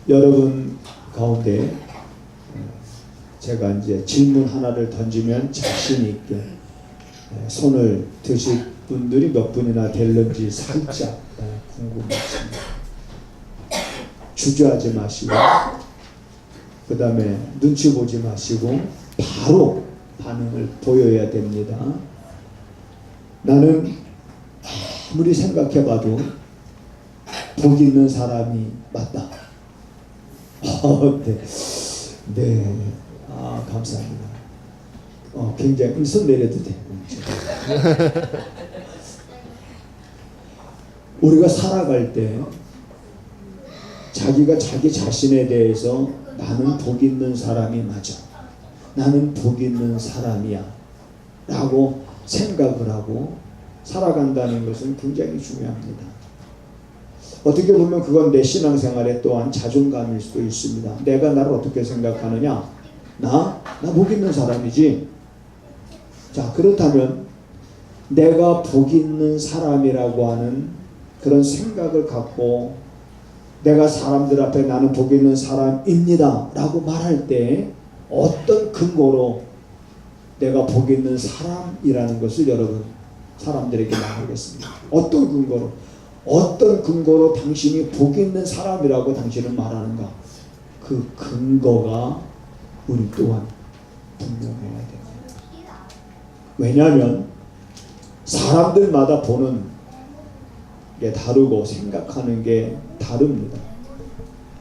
여러분 가운데 제가 이제 질문 하나를 던지면 자신 있게 손을 드실 분들이 몇 분이나 될는지 살짝 궁금해집니다. 주저하지 마시고 그 다음에 눈치 보지 마시고 바로 반응을 보여야 됩니다. 나는 아무리 생각해봐도 복 있는 사람이 맞다. 네. 네. 감사합니다. 굉장히 손 내려도 돼. 우리가 살아갈 때 자기가 자기 자신에 대해서 나는 복 있는 사람이 맞아. 나는 복 있는 사람이야. 라고 생각을 하고 살아간다는 것은 굉장히 중요합니다. 어떻게 보면 그건 내 신앙생활에 또한 자존감일 수도 있습니다. 내가 나를 어떻게 생각하느냐? 나 복 있는 사람이지. 자, 그렇다면 내가 복 있는 사람이라고 하는 그런 생각을 갖고 내가 사람들 앞에 나는 복 있는 사람입니다 라고 말할 때 어떤 근거로 내가 복 있는 사람이라는 것을 여러분 사람들에게 말하겠습니다. 어떤 근거로 당신이 복 있는 사람이라고 당신은 말하는가? 그 근거가 우리 또한 분명해야 됩니다. 왜냐하면 사람들마다 보는 게 다르고 생각하는 게 다릅니다.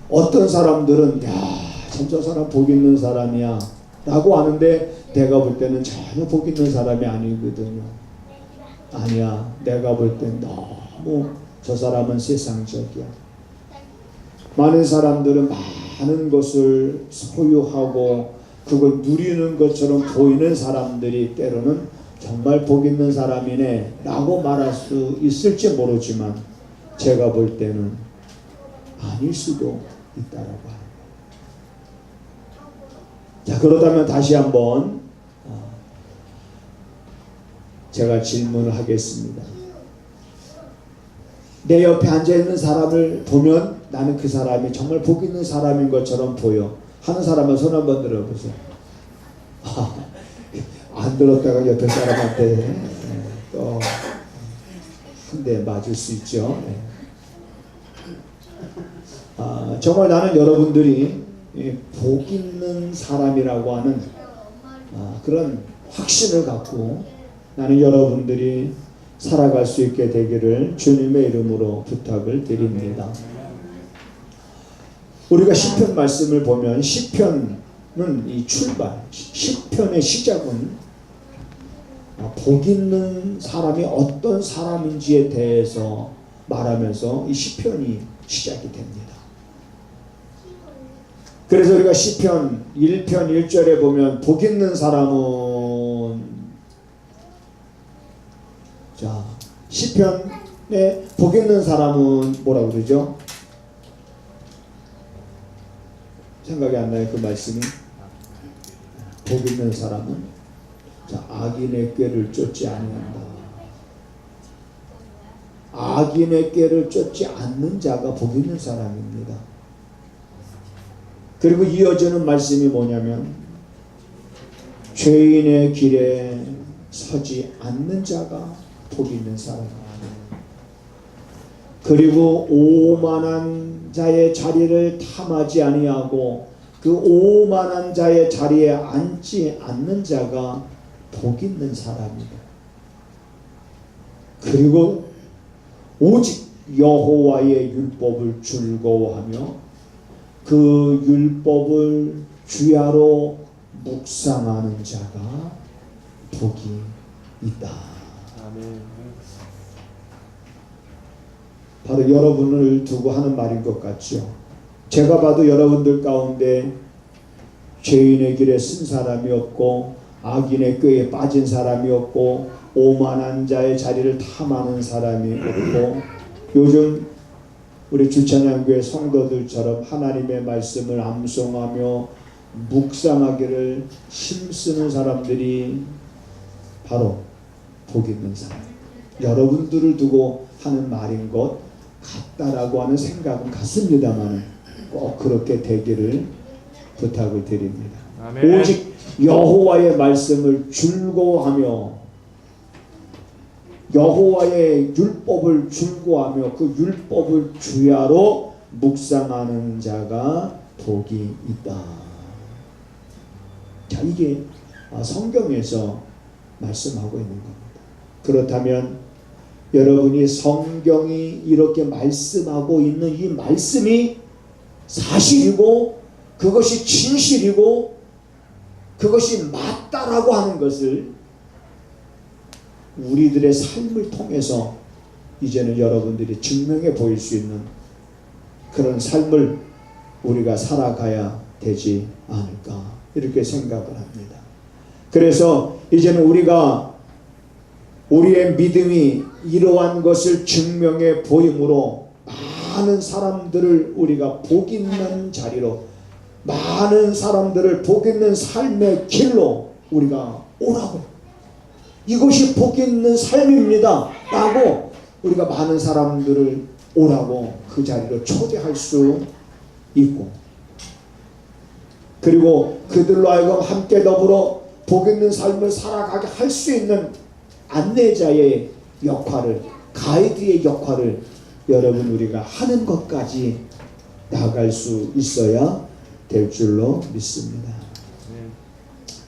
어떤 사람들은 참 저 사람 복 있는 사람이야 라고 하는데 내가 볼 때는 전혀 복 있는 사람이 아니거든요. 아니야, 내가 볼 땐 너무 저 사람은 세상적이야. 많은 사람들은 많은 것을 소유하고 그걸 누리는 것처럼 보이는 사람들이 때로는 정말 복 있는 사람이네 라고 말할 수 있을지 모르지만 제가 볼 때는 아닐 수도 있다라고 합니다. 자, 그렇다면 다시 한번 제가 질문을 하겠습니다. 내 옆에 앉아있는 사람을 보면 나는 그 사람이 정말 복 있는 사람인 것처럼 보여 하는 사람은 손 한번 들어보세요. 안 들었다가 옆에 사람한테 또 한 대 맞을 수 있죠. 정말 나는 여러분들이 복 있는 사람이라고 하는 그런 확신을 갖고 나는 여러분들이 살아갈 수 있게 되기를 주님의 이름으로 부탁을 드립니다. 우리가 시편 말씀을 보면 시편은 이 출발, 시편의 시작은 복 있는 사람이 어떤 사람인지에 대해서 말하면서 이 시편이 시작이 됩니다. 그래서 우리가 시편 1편 1절에 보면 복 있는 사람은 자, 시편에 복 있는 사람은 뭐라고 그러죠? 생각이 안 나요, 그 말씀이. 복 있는 사람은 자, 악인의 꾀를 쫓지 아니한다. 악인의 꾀를 쫓지 않는 자가 복 있는 사람입니다. 그리고 이어지는 말씀이 뭐냐면 죄인의 길에 서지 않는 자가 복 있는 사람. 그리고 오만한 자의 자리를 탐하지 아니하고 그 오만한 자의 자리에 앉지 않는 자가 복 있는 사람이다. 그리고 오직 여호와의 율법을 즐거워하며 그 율법을 주야로 묵상하는 자가 복이 있다. 아멘. 바로 여러분을 두고 하는 말인 것 같죠. 제가 봐도 여러분들 가운데 죄인의 길에 쓴 사람이 없고 악인의 꾀에 빠진 사람이 없고 오만한 자의 자리를 탐하는 사람이 없고 요즘 우리 주찬양교회 성도들처럼 하나님의 말씀을 암송하며 묵상하기를 힘쓰는 사람들이 바로 복 있는 사람. 여러분들을 두고 하는 말인 것 같다라고 하는 생각은 같습니다만 꼭 그렇게 되기를 부탁을 드립니다. 아멘. 오직 여호와의 말씀을 즐거워하며 여호와의 율법을 즐거워하며 그 율법을 주야로 묵상하는 자가 복이 있다. 자, 이게 성경에서 말씀하고 있는 겁니다. 그렇다면 여러분이 성경이 이렇게 말씀하고 있는 이 말씀이 사실이고 그것이 진실이고 그것이 맞다라고 하는 것을 우리들의 삶을 통해서 이제는 여러분들이 증명해 보일 수 있는 그런 삶을 우리가 살아가야 되지 않을까 이렇게 생각을 합니다. 그래서 이제는 우리가 우리의 믿음이 이러한 것을 증명해 보임으로 많은 사람들을 우리가 복 있는 자리로 많은 사람들을 복 있는 삶의 길로 우리가 오라고 이것이 복 있는 삶입니다 라고 우리가 많은 사람들을 오라고 그 자리로 초대할 수 있고 그리고 그들로 하여금 함께 더불어 복 있는 삶을 살아가게 할 수 있는 안내자의 역할을 가이드의 역할을 여러분 우리가 하는 것까지 나아갈 수 있어야 될 줄로 믿습니다.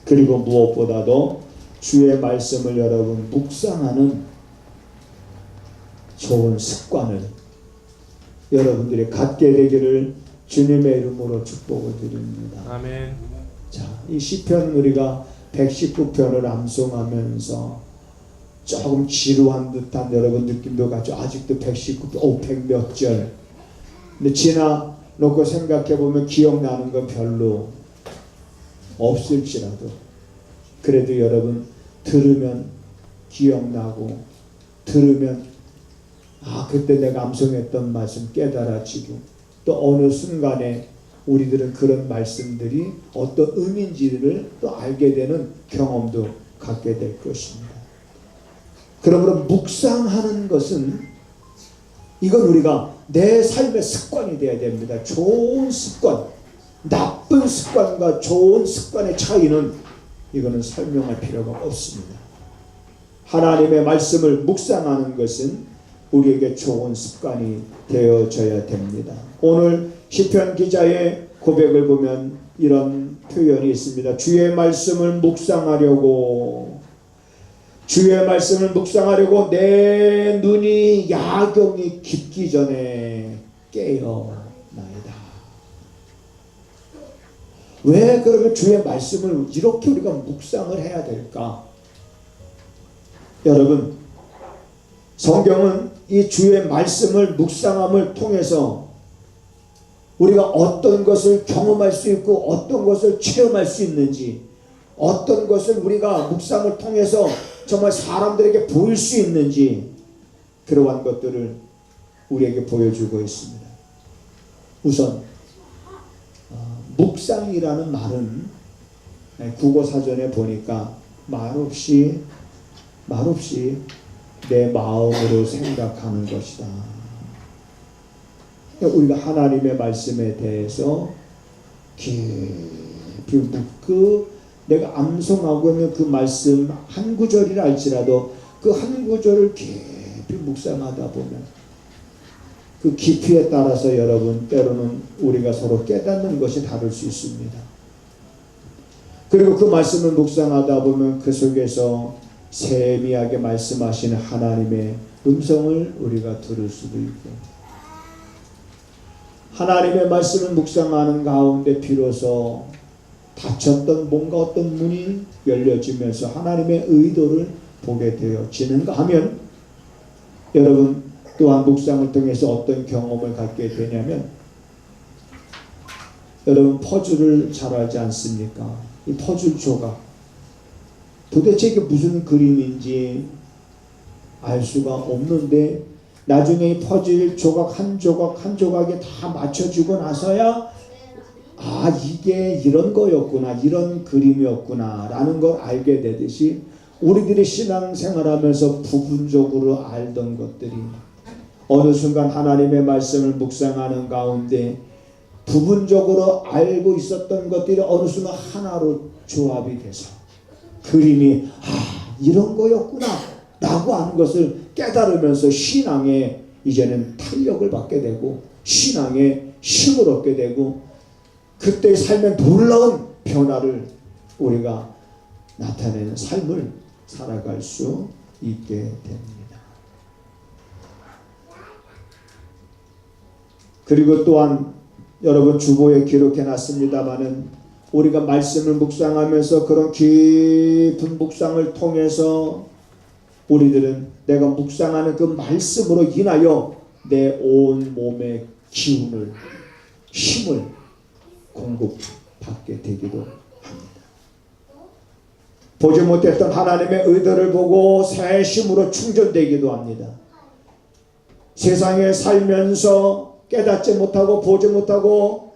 그리고 무엇보다도 주의 말씀을 여러분 묵상하는 좋은 습관을 여러분들이 갖게 되기를 주님의 이름으로 축복을 드립니다. 아멘. 자, 이 시편 우리가 119편을 암송하면서 조금 지루한 듯한 여러분 느낌도 가지고 아직도 119편, 100몇 절. 근데 지나놓고 생각해보면 기억나는 건 별로 없을지라도 그래도 여러분 들으면 기억나고 들으면 그때 내가 암송했던 말씀 깨달아지고 또 어느 순간에 우리들은 그런 말씀들이 어떤 의미인지를 또 알게 되는 경험도 갖게 될 것입니다. 그러므로 묵상하는 것은 이건 우리가 내 삶의 습관이 되어야 됩니다. 좋은 습관, 나쁜 습관과 좋은 습관의 차이는 이거는 설명할 필요가 없습니다. 하나님의 말씀을 묵상하는 것은 우리에게 좋은 습관이 되어져야 됩니다. 오늘 시편 기자의 고백을 보면 이런 표현이 있습니다. 주의 말씀을 묵상하려고 내 눈이 야경이 깊기 전에 깨어나이다. 왜 그러면 주의 말씀을 이렇게 우리가 묵상을 해야 될까? 여러분, 성경은 이 주의 말씀을 묵상함을 통해서 우리가 어떤 것을 경험할 수 있고 어떤 것을 체험할 수 있는지 어떤 것을 우리가 묵상을 통해서 정말 사람들에게 보일 수 있는지 그러한 것들을 우리에게 보여주고 있습니다. 우선 묵상이라는 말은 국어사전에 보니까 말없이 내 마음으로 생각하는 것이다. 우리가 하나님의 말씀에 대해서 깊이 묻고 내가 암송하고 있는 그 말씀 한 구절이라 할지라도 그 한 구절을 깊이 묵상하다 보면 그 깊이에 따라서 여러분 때로는 우리가 서로 깨닫는 것이 다를 수 있습니다. 그리고 그 말씀을 묵상하다 보면 그 속에서 세미하게 말씀하시는 하나님의 음성을 우리가 들을 수도 있고 하나님의 말씀을 묵상하는 가운데 비로소 닫혔던 뭔가 어떤 문이 열려지면서 하나님의 의도를 보게 되어지는가 하면 여러분 또한 묵상을 통해서 어떤 경험을 갖게 되냐면 여러분 퍼즐을 잘 알지 않습니까? 이 퍼즐 조각 도대체 이게 무슨 그림인지 알 수가 없는데 나중에 이 퍼즐 조각 한 조각 한 조각에 다 맞춰지고 나서야 이게 이런 거였구나 이런 그림이었구나 라는 걸 알게 되듯이 우리들이 신앙생활하면서 부분적으로 알던 것들이 어느 순간 하나님의 말씀을 묵상하는 가운데 부분적으로 알고 있었던 것들이 어느 순간 하나로 조합이 돼서 그림이 이런 거였구나 라고 하는 것을 깨달으면서 신앙에 이제는 탄력을 받게 되고 신앙에 힘을 얻게 되고 그때 삶의 놀라운 변화를 우리가 나타내는 삶을 살아갈 수 있게 됩니다. 그리고 또한 여러분 주보에 기록해 놨습니다마는 우리가 말씀을 묵상하면서 그런 깊은 묵상을 통해서 우리들은 내가 묵상하는 그 말씀으로 인하여 내 온 몸의 기운을 힘을 공급받게 되기도 합니다. 보지 못했던 하나님의 의도를 보고 새 힘으로 충전되기도 합니다. 세상에 살면서 깨닫지 못하고 보지 못하고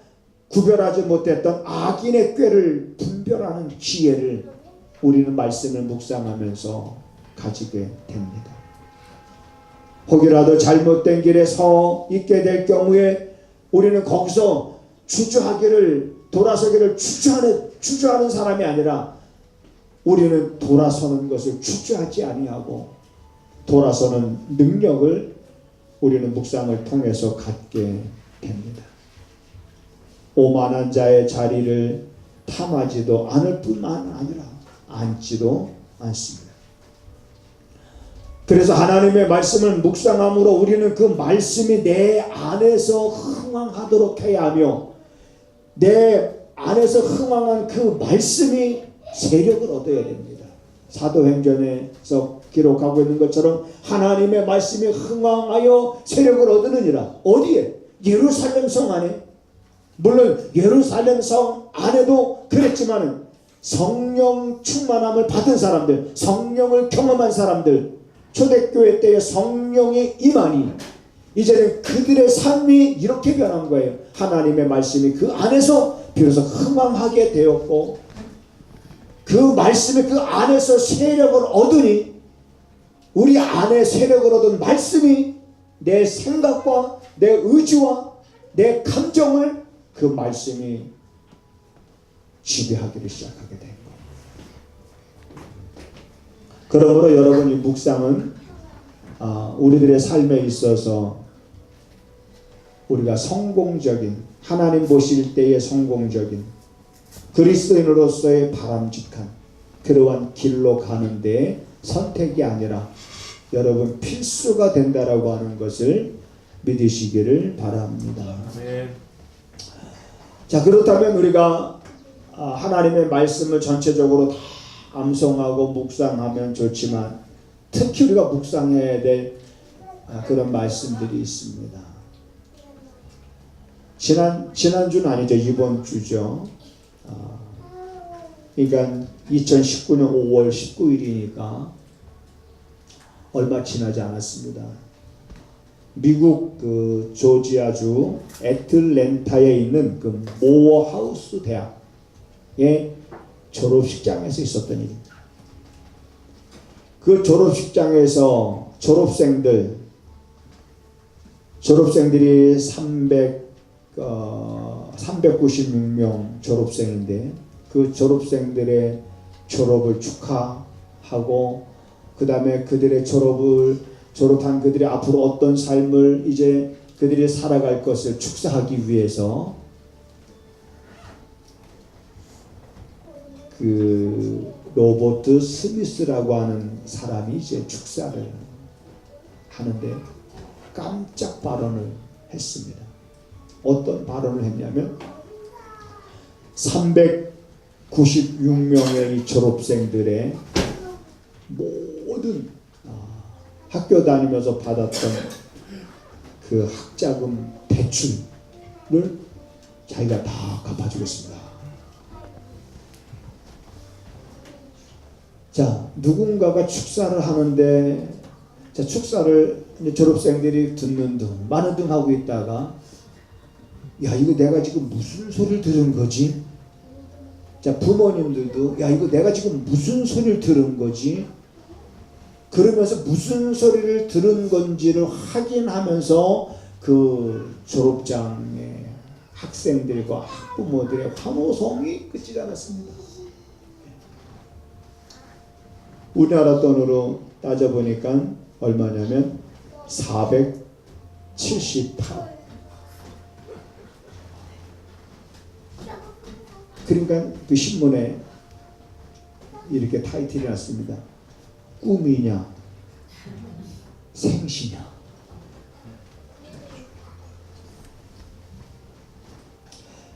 구별하지 못했던 악인의 꾀를 분별하는 지혜를 우리는 말씀을 묵상하면서 가지게 됩니다. 혹이라도 잘못된 길에 서 있게 될 경우에 우리는 거기서 주저하기를 돌아서기를 주저하는 사람이 아니라 우리는 돌아서는 것을 주저하지 아니하고 돌아서는 능력을 우리는 묵상을 통해서 갖게 됩니다. 오만한 자의 자리를 탐하지도 않을 뿐만 아니라 앉지도 않습니다. 그래서 하나님의 말씀을 묵상함으로 우리는 그 말씀이 내 안에서 흥왕하도록 해야 하며 내 안에서 흥왕한 그 말씀이 세력을 얻어야 됩니다. 사도행전에서 기록하고 있는 것처럼 하나님의 말씀이 흥왕하여 세력을 얻으느니라. 어디에? 예루살렘 성 안에. 물론 예루살렘 성 안에도 그랬지만 성령 충만함을 받은 사람들, 성령을 경험한 사람들, 초대교회 때의 성령의 임하니 이제는 그들의 삶이 이렇게 변한 거예요. 하나님의 말씀이 그 안에서 비로소 흥왕하게 되었고 그 말씀이 그 안에서 세력을 얻으니 우리 안에 세력을 얻은 말씀이 내 생각과 내 의지와 내 감정을 그 말씀이 지배하기를 시작하게 된 거예요. 그러므로 여러분 이 묵상은 우리들의 삶에 있어서 우리가 성공적인 하나님 보실 때의 성공적인 그리스도인으로서의 바람직한 그러한 길로 가는데 선택이 아니라 여러분 필수가 된다라고 하는 것을 믿으시기를 바랍니다. 아멘. 자, 그렇다면 우리가 하나님의 말씀을 전체적으로 다 암송하고 묵상하면 좋지만 특히 우리가 묵상해야 될 그런 말씀들이 있습니다. 지난주는 아니죠. 이번 주죠. 그러니까 2019년 5월 19일이니까 얼마 지나지 않았습니다. 미국 그 조지아주 애틀랜타에 있는 그 모어하우스 대학의 졸업식장에서 있었던 일입니다. 그 졸업식장에서 졸업생들이 396명 졸업생인데 그 졸업생들의 졸업을 축하하고 그 다음에 그들의 졸업한 그들이 앞으로 어떤 삶을 이제 그들이 살아갈 것을 축사하기 위해서 그 로버트 스미스라고 하는 사람이 이제 축사를 하는데 깜짝 발언을 했습니다. 어떤 발언을 했냐면 396명의 이 졸업생들의 모든 학교 다니면서 받았던 그 학자금 대출을 자기가 다 갚아주겠습니다. 자, 누군가가 축사를 하는데 자, 축사를 이제 졸업생들이 듣는 등 많은 등 하고 있다가 야, 이거 내가 지금 무슨 소리를 들은 거지? 자, 부모님들도 야, 이거 내가 지금 무슨 소리를 들은 거지? 그러면서 무슨 소리를 들은 건지를 확인하면서 그 졸업장에 학생들과 학부모들의 환호성이 끝이지 않았습니다. 우리나라 돈으로 따져보니까 얼마냐면 478억. 그러니까 그 신문에 이렇게 타이틀이 났습니다. 꿈이냐 생시냐.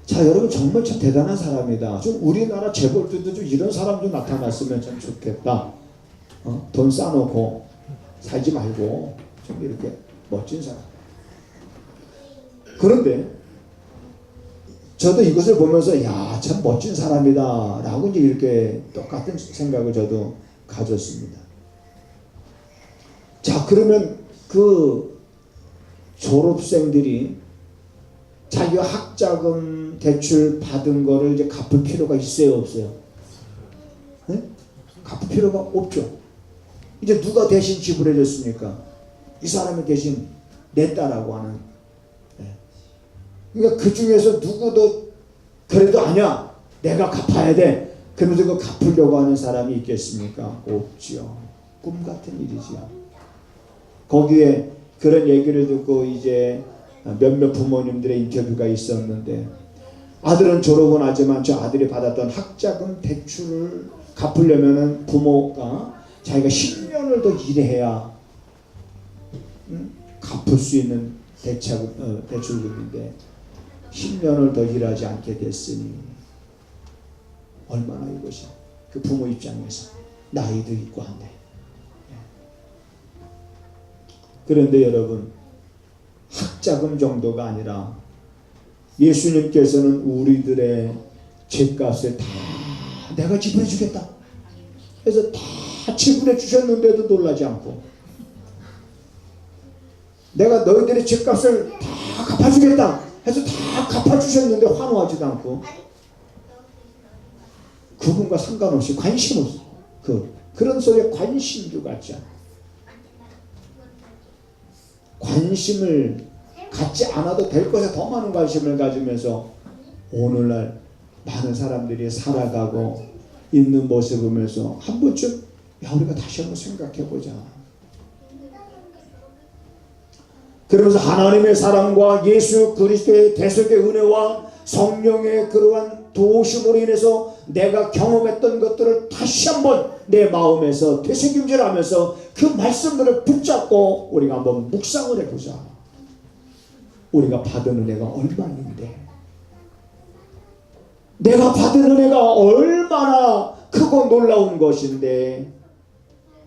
자, 여러분 정말 참 대단한 사람이다. 좀 우리나라 재벌들도 좀 이런 사람 좀 나타났으면 참 좋겠다. 돈 쌓아놓고 살지 말고 좀 이렇게 멋진 사람. 그런데 저도 이것을 보면서 야, 참 멋진 사람이다 라고 이제 이렇게 똑같은 생각을 저도 가졌습니다. 자, 그러면 그 졸업생들이 자기가 학자금 대출 받은 거를 이제 갚을 필요가 있어요, 없어요? 네? 갚을 필요가 없죠. 이제 누가 대신 지불해 줬습니까? 이 사람이 대신 냈다라고 하는. 네. 그러니까 그 중에서 누구도 그래도 아니야, 내가 갚아야 돼, 그러면서 그 갚으려고 하는 사람이 있겠습니까? 없죠. 꿈 같은 일이지요. 거기에 그런 얘기를 듣고 이제 몇몇 부모님들의 인터뷰가 있었는데, 아들은 졸업은 하지만 저 아들이 받았던 학자금 대출을 갚으려면은 부모가 자기가 10년을 더 일해야 갚을 수 있는 대출금인데 10년을 더 일하지 않게 됐으니 얼마나 이것이 그 부모 입장에서 나이도 있고 한데. 그런데 여러분, 학자금 정도가 아니라 예수님께서는 우리들의 죗값을 다 내가 지불해 주겠다 해서 다 지불해 주셨는데도 놀라지 않고, 내가 너희들의 죗값을 다 갚아주겠다 해서 다 갚아주셨는데 환호하지도 않고, 그분과 상관없이 관심 없어. 그런 소리에 관심도 갖지 않아. 관심을 갖지 않아도 될 것에 더 많은 관심을 가지면서 오늘날 많은 사람들이 살아가고 있는 모습을 보면서 한 번쯤 우리가 다시 한번 생각해보자. 그러면서 하나님의 사랑과 예수 그리스도의 대속의 은혜와 성령의 그러한 도우심으로 인해서 내가 경험했던 것들을 다시 한번 내 마음에서 되새김질하면서 그 말씀들을 붙잡고 우리가 한번 묵상을 해보자. 우리가 받은 은혜가 얼마인데, 내가 받은 은혜가 얼마나 크고 놀라운 것인데,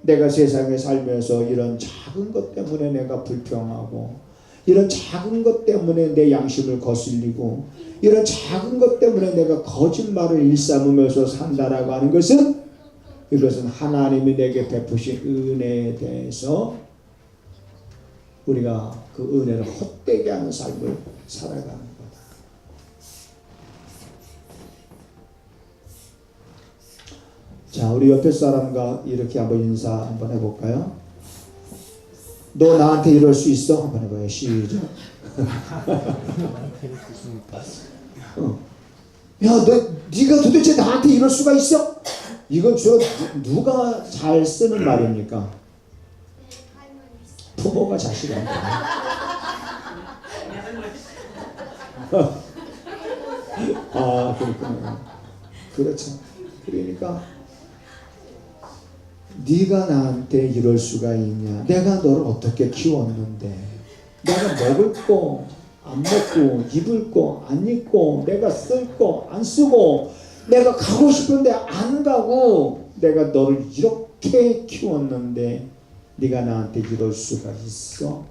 내가 세상에 살면서 이런 작은 것 때문에 내가 불평하고, 이런 작은 것 때문에 내 양심을 거슬리고, 이런 작은 것 때문에 내가 거짓말을 일삼으면서 산다라고 하는 것은, 이것은 하나님이 내게 베푸신 은혜에 대해서 우리가 그 은혜를 헛되게 하는 삶을 살아가는 거다. 자, 우리 옆에 사람과 이렇게 한번 인사 한번 해볼까요? 너 나한테 이럴 수 있어? 한번 해봐요. 시작. 야, 네가 도대체 나한테 이럴 수가 있어? 이건 주로 누가 잘 쓰는 말입니까? 부모가 자식한테. 아, 그렇구나. 그렇죠. 그러니까 네가 나한테 이럴 수가 있냐? 내가 너를 어떻게 키웠는데, 내가 먹을 거 안 먹고, 입을 거 안 입고, 내가 쓸 거 안 쓰고, 내가 가고 싶은데 안 가고, 내가 너를 이렇게 키웠는데 네가 나한테 이럴 수가 있어?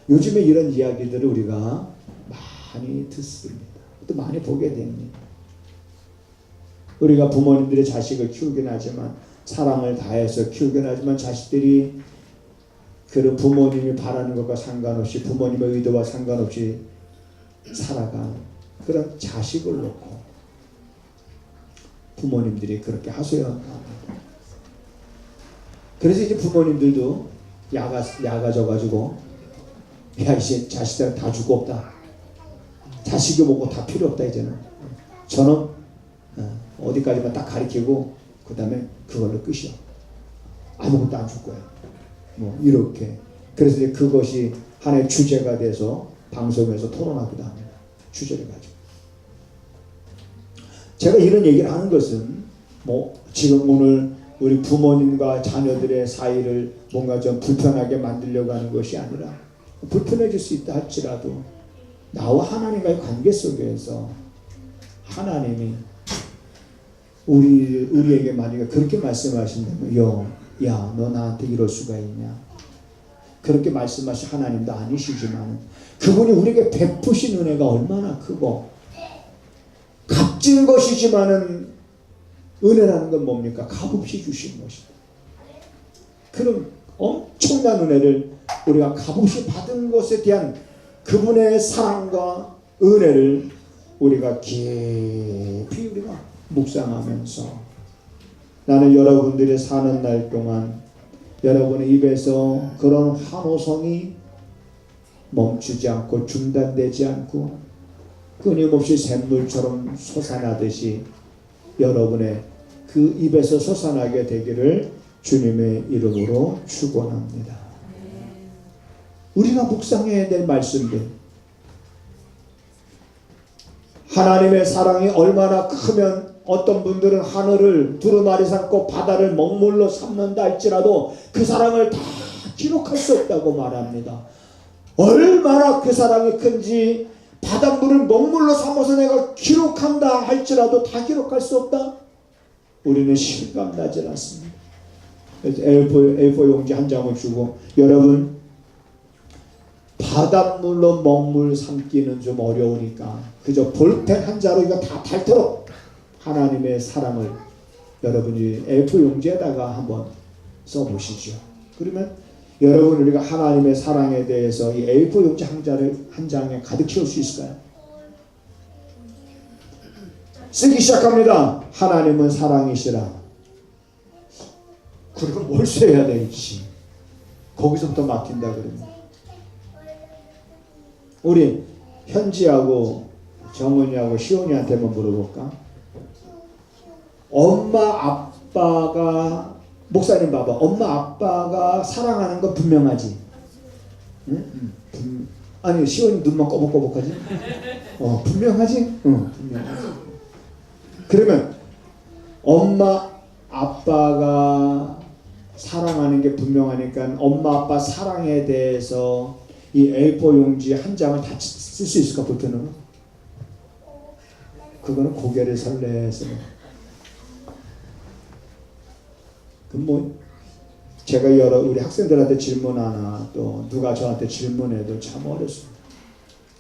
요즘에 이런 이야기들을 우리가 많이 듣습니다. 또 많이 보게 됩니다. 우리가 부모님들의 자식을 키우긴 하지만, 사랑을 다해서 키우긴 하지만, 자식들이 그런 부모님이 바라는 것과 상관없이, 부모님의 의도와 상관없이 살아가는 그런 자식을 놓고 부모님들이 그렇게 하소연합니다. 그래서 이제 부모님들도 야가 져가지고, 야, 이제 자식들 다 주고 없다. 자식이 뭐고 다 필요 없다 이제는. 저는 어디까지만 딱 가리키고 그 다음에 그걸로 끝이야. 아무것도 안 줄 거야. 뭐 이렇게. 그래서 이제 그것이 하나의 주제가 돼서 방송에서 토론하기도 합니다. 주제를 가지고. 제가 이런 얘기를 하는 것은 뭐 지금 오늘 우리 부모님과 자녀들의 사이를 뭔가 좀 불편하게 만들려고 하는 것이 아니라, 불편해질 수 있다 할지라도 나와 하나님과의 관계 속에서 하나님이 우리에게 만약에 그렇게 말씀하신다면, 야, 너 나한테 이럴 수가 있냐? 그렇게 말씀하신 하나님도 아니시지만 그분이 우리에게 베푸신 은혜가 얼마나 크고, 값진 것이지만은 은혜라는 건 뭡니까? 값없이 주신 것이다. 그런 엄청난 은혜를 우리가 값없이 받은 것에 대한 그분의 사랑과 은혜를 우리가 깊이 우리가 묵상하면서, 나는 여러분들이 사는 날 동안 여러분의 입에서 그런 환호성이 멈추지 않고 중단되지 않고 끊임없이 샘물처럼 솟아나듯이 여러분의 그 입에서 솟아나게 되기를 주님의 이름으로 축원합니다. 우리가 묵상해야 될 말씀들, 하나님의 사랑이 얼마나 크면 어떤 분들은 하늘을 두루마리 삼고 바다를 먹물로 삼는다 할지라도 그 사랑을 다 기록할 수 없다고 말합니다. 얼마나 그 사랑이 큰지 바닷물을 먹물로 삼아서 내가 기록한다 할지라도 다 기록할 수 없다? 우리는 실감나지 않습니다. 그래서 A4 용지 한 장을 주고, 여러분 바닷물로 먹물 삼기는 좀 어려우니까 그저 볼펜 한 자로 이거 다 닳도록 하나님의 사랑을 여러분이 A4 용지에다가 한번 써보시죠. 그러면 여러분, 우리가 하나님의 사랑에 대해서 이 A4 용지 한 장에 가득 채울 수 있을까요? 쓰기 시작합니다. 하나님은 사랑이시라. 그리고 뭘 써야 될지 거기서부터 막힌다 그럽니다. 우리 현지하고 정은이하고 시온이한테만 물어볼까? 엄마 아빠가, 목사님 봐봐, 엄마 아빠가 사랑하는 건 분명하지? 응? 아니 시온이 눈만 꼬북꼬북하지? 분명하지? 분명하지. 그러면 엄마 아빠가 사랑하는 게 분명하니까 엄마 아빠 사랑에 대해서 이 A4 용지 한 장을 다 쓸 수 있을까? 볼펜으로? 그거는 고개를 설레서. 그 뭐 제가 우리 학생들한테 질문하나 또 누가 저한테 질문해도 참 어렵습니다.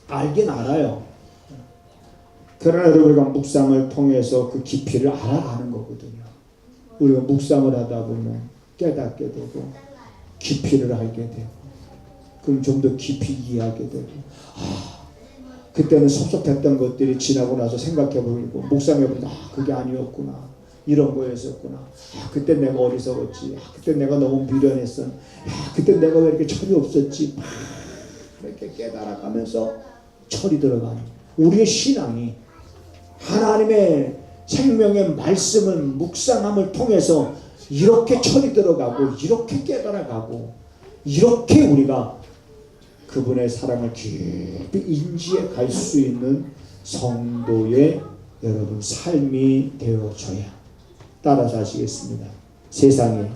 알긴 알아요. 그러나 우리가 묵상을 통해서 그 깊이를 알아가는 거거든요. 우리가 묵상을 하다 보면 깨닫게 되고 깊이를 알게 되고, 그럼 좀 더 깊이 이해하게 되고, 그때는 섭섭했던 것들이 지나고 나서 생각해보고 묵상해보니까 그게 아니었구나, 이런 거였었구나, 그때 내가 어리석었지, 그때 내가 너무 미련했어, 그때 내가 왜 이렇게 철이 없었지, 이렇게 깨달아가면서 철이 들어가는 우리의 신앙이 하나님의 생명의 말씀을 묵상함을 통해서 이렇게 철이 들어가고 이렇게 깨달아가고 이렇게 우리가 그분의 사랑을 깊이 인지해 갈 수 있는 성도의 여러분 삶이 되어져야. 따라서 하시겠습니다. 세상에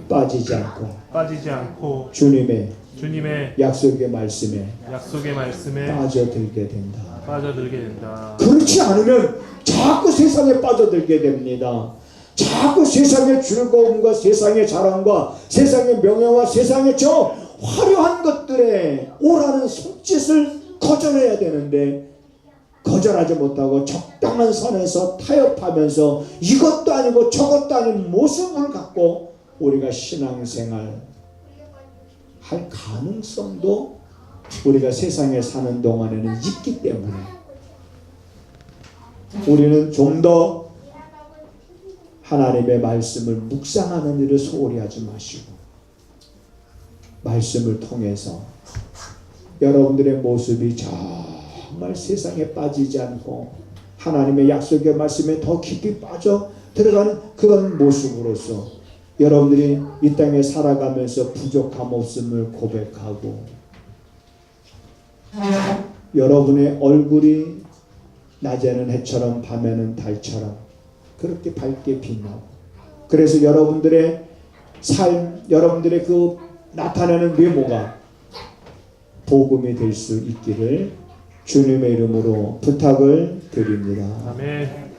빠지지 않고 주님의 약속의 말씀에 빠져들게 된다. 그렇지 않으면 자꾸 세상에 빠져들게 됩니다. 자꾸 세상의 즐거움과 세상의 자랑과 세상의 명예와 세상의 저 화려한 것들에 오라는 손짓을 거절해야 되는데 거절하지 못하고 적당한 선에서 타협하면서 이것도 아니고 저것도 아닌 모습을 갖고 우리가 신앙생활 할 가능성도 우리가 세상에 사는 동안에는 있기 때문에 우리는 좀 더 하나님의 말씀을 묵상하는 일을 소홀히 하지 마시고 말씀을 통해서 여러분들의 모습이 정말 세상에 빠지지 않고 하나님의 약속의 말씀에 더 깊이 빠져 들어가는 그런 모습으로서 여러분들이 이 땅에 살아가면서 부족함 없음을 고백하고 여러분의 얼굴이 낮에는 해처럼 밤에는 달처럼 그렇게 밝게 빛나고 그래서 여러분들의 삶, 여러분들의 그 나타나는 외모가 복음이 될 수 있기를 주님의 이름으로 부탁을 드립니다. 아멘.